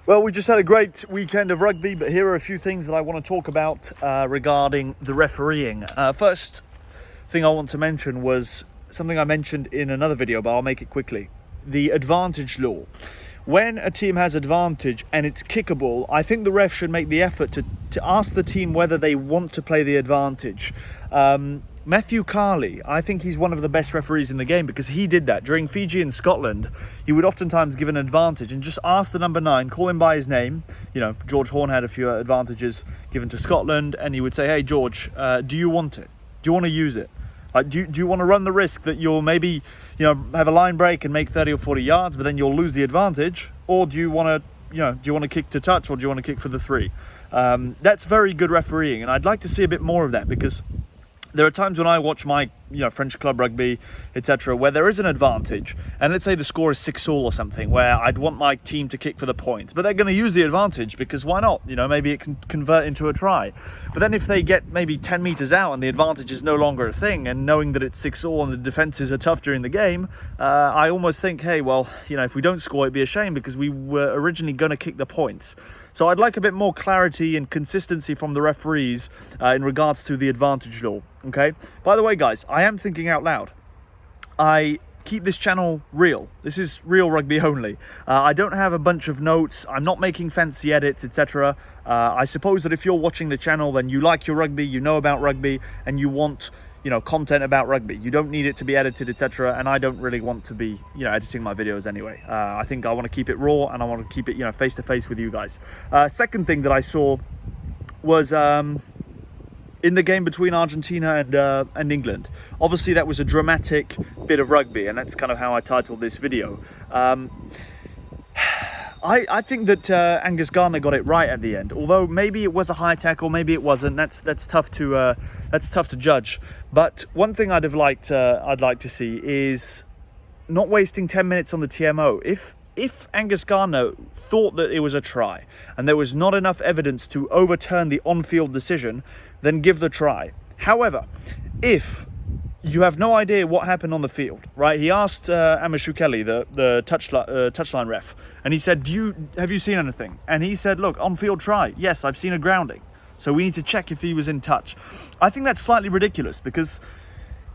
Well, we just had a great weekend of rugby, but here are a few things that I want to talk about regarding the refereeing. First thing I want to mention was something I mentioned in another video, but I'll make it quickly. The advantage law. When a team has advantage and it's kickable, I think the ref should make the effort to ask the team whether they want to play the advantage. Matthew Carley, I think he's one of the best referees in the game because he did that. During Fiji and Scotland, he would oftentimes give an advantage and just ask the number 9, call him by his name. You know, George Horne had a few advantages given to Scotland, and he would say, hey, George, do you want it? Do you want to use it? Do you want to run the risk that you'll maybe, have a line break and make 30 or 40 yards, but then you'll lose the advantage? Or do you want to, kick to touch, or do you want to kick for the 3? That's very good refereeing, and I'd like to see a bit more of that because there are times when I watch my, French club rugby, etc., where there is an advantage, and let's say the score is 6-6 or something, where I'd want my team to kick for the points, but they're going to use the advantage because why not? Maybe it can convert into a try. But then if they get maybe 10 meters out and the advantage is no longer a thing, and knowing that it's 6-6 and the defenses are tough during the game, I almost think, hey, well, if we don't score, it'd be a shame because we were originally going to kick the points. So I'd like a bit more clarity and consistency from the referees in regards to the advantage law, okay? By the way, guys, I am thinking out loud. I keep this channel real. This is real rugby only. I don't have a bunch of notes. I'm not making fancy edits, etc. I suppose that if you're watching the channel, then you like your rugby, you know about rugby, and you want content about rugby. You don't need it to be edited, etc. And I don't really want to be, editing my videos anyway. I think I want to keep it raw, and I want to keep it, face to face with you guys. Second thing that I saw was in the game between Argentina and England. Obviously, that was a dramatic bit of rugby, and that's kind of how I titled this video. I think that Angus Gardner got it right at the end. Although maybe it was a high tackle, maybe it wasn't. That's tough to judge. But one thing I'd like to see is not wasting 10 minutes on the TMO. If Angus Gardner thought that it was a try and there was not enough evidence to overturn the on-field decision, then give the try. However, if you have no idea what happened on the field, right? He asked Amashu Kelly, the touchline ref, and he said, have you seen anything? And he said, look, on-field try. Yes, I've seen a grounding. So we need to check if he was in touch. I think that's slightly ridiculous because,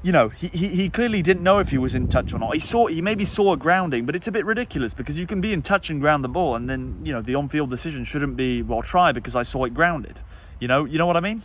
he clearly didn't know if he was in touch or not. He maybe saw a grounding, but it's a bit ridiculous because you can be in touch and ground the ball, and then, the on-field decision shouldn't be, well, try because I saw it grounded. You know what I mean?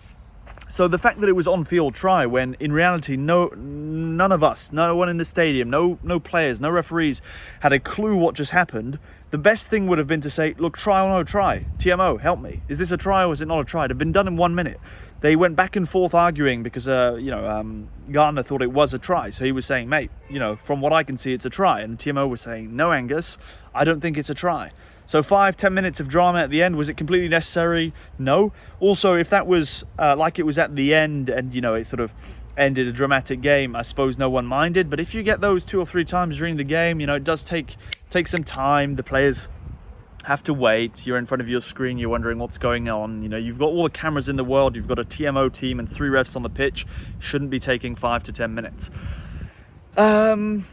So the fact that it was on-field try when in reality none of us, no one in the stadium, no players, no referees had a clue what just happened, the best thing would have been to say, look, try or no try, TMO, help me. Is this a try or is it not a try? It'd have been done in 1 minute. They went back and forth arguing because, Gardner thought it was a try. So he was saying, mate, from what I can see, it's a try. And TMO was saying, no, Angus, I don't think it's a try. So 5-10 minutes of drama at the end, was it completely necessary? No. Also, if that was like it was at the end and, it sort of ended a dramatic game, I suppose no one minded. But if you get those 2 or 3 times during the game, it does take some time. The players have to wait. You're in front of your screen. You're wondering what's going on. You've got all the cameras in the world. You've got a TMO team and 3 refs on the pitch. Shouldn't be taking 5 to 10 minutes. All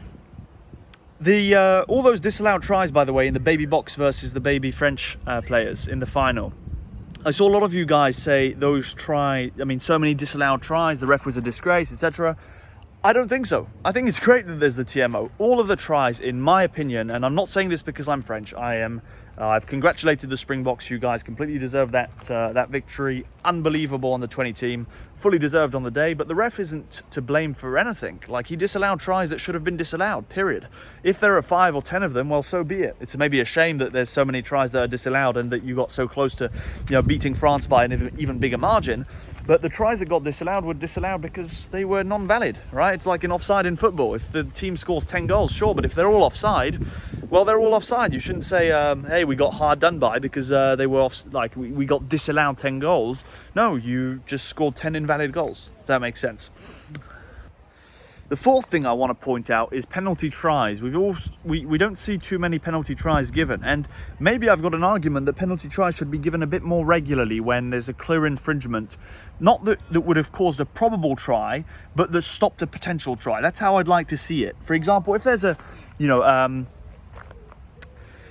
those disallowed tries, by the way, in the baby box versus the baby French players in the final. I saw a lot of you guys say so many disallowed tries, the ref was a disgrace, etc. I don't think so. I think it's great that there's the TMO. All of the tries, in my opinion, and I'm not saying this because I'm French, I've congratulated the Springboks. You guys completely deserved that victory. Unbelievable on the 20 team. Fully deserved on the day, but the ref isn't to blame for anything. Like, he disallowed tries that should have been disallowed, period. If there are 5 or 10 of them, well, so be it. It's maybe a shame that there's so many tries that are disallowed and that you got so close to, beating France by an even bigger margin. But the tries that got disallowed were disallowed because they were non-valid, right? It's like an offside in football. If the team scores 10 goals, sure, but if they're all offside, well, they're all offside. You shouldn't say, hey, we got hard done by because they were we got disallowed 10 goals. No, you just scored 10 invalid goals. If that makes sense. The fourth thing I want to point out is penalty tries. We don't see too many penalty tries given, and maybe I've got an argument that penalty tries should be given a bit more regularly when there's a clear infringement. Not that would have caused a probable try, but that stopped a potential try. That's how I'd like to see it. For example, if there's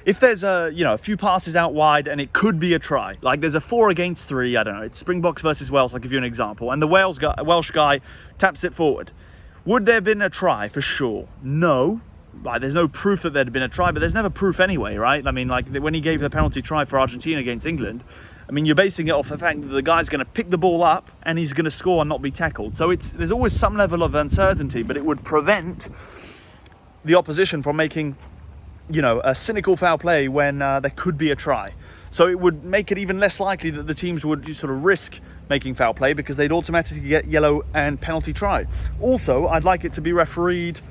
if there's a few passes out wide and it could be a try, like there's a 4 against 3, I don't know, it's Springboks versus Wales, I'll give you an example, and the Welsh guy taps it forward. Would there have been a try? For sure. No. Like, there's no proof that there'd been a try, but there's never proof anyway, right? I mean, like when he gave the penalty try for Argentina against England, I mean, you're basing it off the fact that the guy's going to pick the ball up and he's going to score and not be tackled. So there's always some level of uncertainty, but it would prevent the opposition from making, a cynical foul play when there could be a try. So it would make it even less likely that the teams would sort of risk making foul play because they'd automatically get yellow and penalty try. Also, I'd like it to be refereed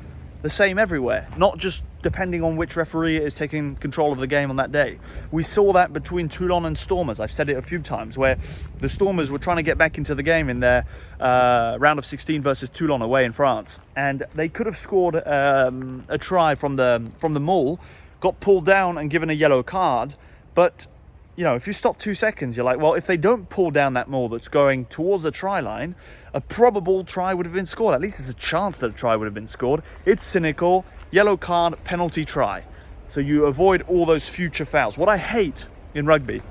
the same everywhere, not just depending on which referee is taking control of the game on that day. We saw that between Toulon and Stormers. I've said it a few times, where the Stormers were trying to get back into the game in their round of 16 versus Toulon away in France, and they could have scored a try from the maul, got pulled down and given a yellow card, but if you stop 2 seconds, you're like, well, if they don't pull down that maul that's going towards the try line, a probable try would have been scored. At least there's a chance that a try would have been scored. It's cynical. Yellow card, penalty try. So you avoid all those future fouls. What I hate in rugby,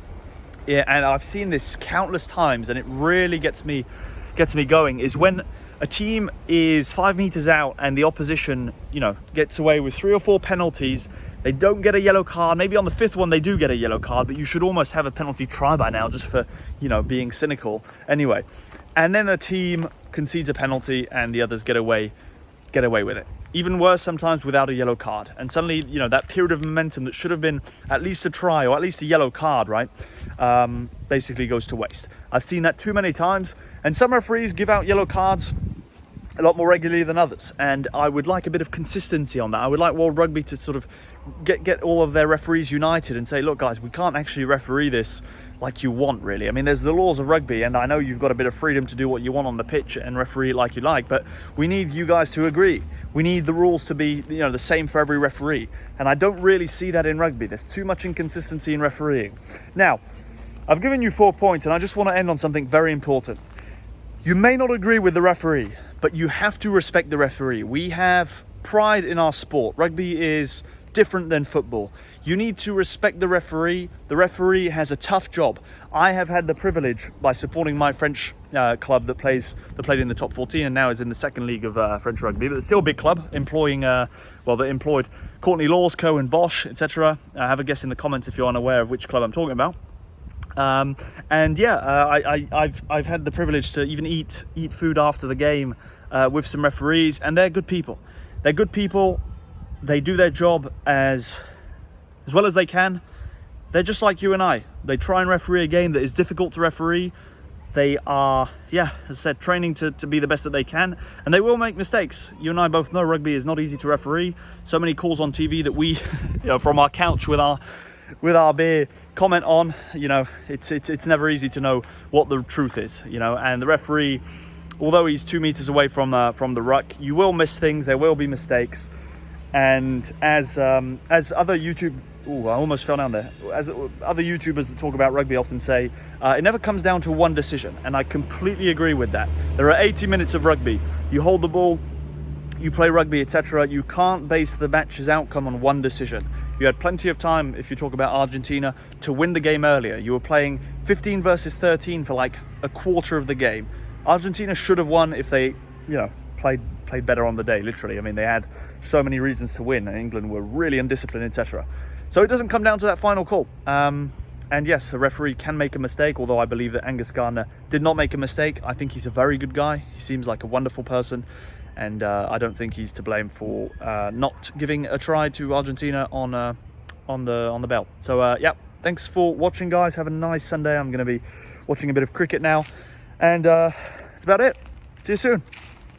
and I've seen this countless times, and it really gets me going, is when a team is 5 meters out and the opposition, gets away with 3 or 4 penalties. They don't get a yellow card. Maybe on the 5th one they do get a yellow card, but you should almost have a penalty try by now, just for being cynical. Anyway, and then the team concedes a penalty and the others get away with it. Even worse sometimes without a yellow card. And suddenly, that period of momentum that should have been at least a try or at least a yellow card, right, basically goes to waste. I've seen that too many times, and some referees give out yellow cards a lot more regularly than others, and I would like a bit of consistency on that. I would like World Rugby to sort of get all of their referees united and say, look guys, we can't actually referee this like you want, really. I mean, there's the laws of rugby, and I know you've got a bit of freedom to do what you want on the pitch and referee it like you like, but we need you guys to agree. We need the rules to be the same for every referee, and I don't really see that in rugby. There's too much inconsistency in refereeing. Now, I've given you 4 points, and I just want to end on something very important. You may not agree with the referee, but you have to respect the referee. We have pride in our sport. Rugby is different than football. You need to respect the referee. The referee has a tough job. I have had the privilege, by supporting my French club that played in the top 14 and now is in the second league of French rugby, but it's still a big club, employing they employed Courtney Laws, Cohen Bosch, etc. Have a guess in the comments if you're unaware of which club I'm talking about. I've had the privilege to even eat food after the game with some referees, and they're good people. They're good people. They do their job as well as they can. They're just like you and I. They try and referee a game that is difficult to referee. They are, as I said, training to be the best that they can, and they will make mistakes. You and I both know rugby is not easy to referee. So many calls on TV that we, from our couch with our beer, comment on. It's never easy to know what the truth is. And the referee, although he's 2 meters away from the ruck, you will miss things. There will be mistakes, and as other YouTube. I almost fell down there. As other YouTubers that talk about rugby often say, it never comes down to one decision, and I completely agree with that. There are 80 minutes of rugby. You hold the ball, you play rugby, etc. You can't base the match's outcome on one decision. You had plenty of time, if you talk about Argentina, to win the game earlier. You were playing 15 versus 13 for like a quarter of the game. Argentina should have won if they, played better on the day, literally. I mean, they had so many reasons to win, and England were really undisciplined, etc. So it doesn't come down to that final call. And yes, the referee can make a mistake, although I believe that Angus Gardner did not make a mistake. I think he's a very good guy. He seems like a wonderful person, and I don't think he's to blame for not giving a try to Argentina on the bell. So thanks for watching, guys. Have a nice Sunday. I'm going to be watching a bit of cricket now, and that's about it. See you soon.